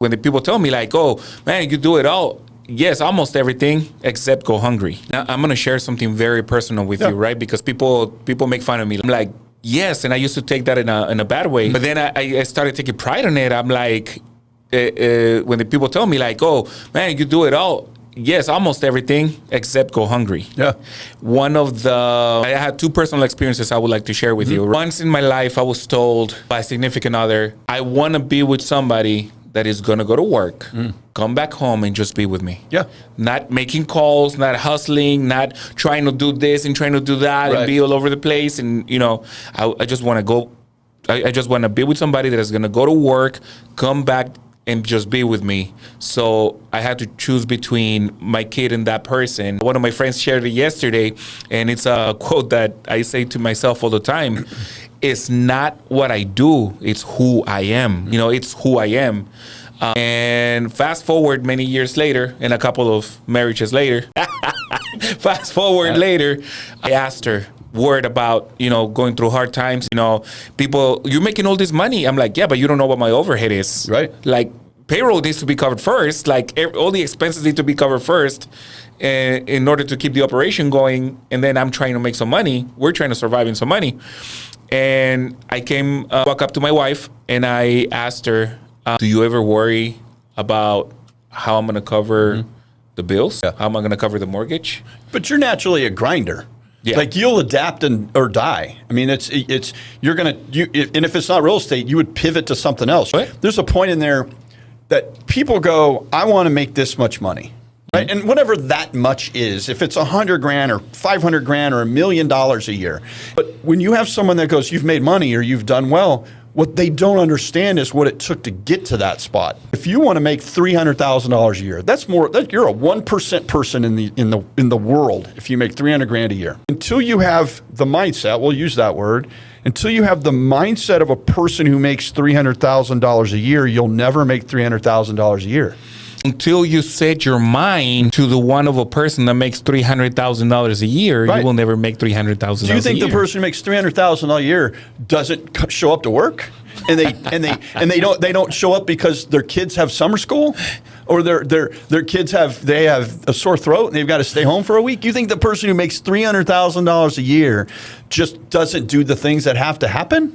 When the people tell me like, oh, man, you do it all. Yes, almost everything except go hungry. Now, I'm going to share something very personal with you, right? Because people make fun of me. I'm like, yes, and I used to take that in a bad way. But then I started taking pride in it. I'm like, when the people tell me like, oh, man, you do it all. Yes, almost everything except go hungry. Yeah. I had two personal experiences I would like to share with you. Once in my life, I was told by a significant other, I want to be with somebody that is going to go to work, come back home and just be with me. Yeah. Not making calls, not hustling, not trying to do this and trying to do that and be all over the place. And, I just want to go, I just want to be with somebody that is going to go to work, come back and just be with me. So I had to choose between my kid and that person. One of my friends shared it yesterday, and it's a quote that I say to myself all the time. It's not what I do, it's who I am. It's who I am. And fast forward many years later, and a couple of marriages later, later, I asked her, worried about, going through hard times. People, you're making all this money. I'm like, yeah, but you don't know what my overhead is. Right. Like, payroll needs to be covered first. Like, all the expenses need to be covered first in order to keep the operation going. And then I'm trying to make some money. We're trying to survive in some money. And I walk up to my wife, and I asked her, do you ever worry about how I'm going to cover the bills? Yeah. How am I going to cover the mortgage? But you're naturally a grinder. Yeah. Like, you'll adapt or die. I mean, and if it's not real estate, you would pivot to something else. What? There's a point in there that people go, I want to make this much money. Right? And whatever that much is, if it's $100,000 or $500,000 or $1 million a year. But when you have someone that goes, you've made money or you've done well, what they don't understand is what it took to get to that spot. If you want to make $300,000 a year, you're a 1% person in the world if you make $300,000 a year. Until you have the mindset, we'll use that word, until you have the mindset of a person who makes $300,000 a year, you'll never make $300,000 a year. Until you set your mind to the one of a person that makes $300,000 a year, you will never make $300,000 a year. Do you think the person who makes $300,000 a year doesn't show up to work, and they don't show up because their kids have summer school, or their kids have a sore throat and they've got to stay home for a week? You think the person who makes $300,000 a year just doesn't do the things that have to happen?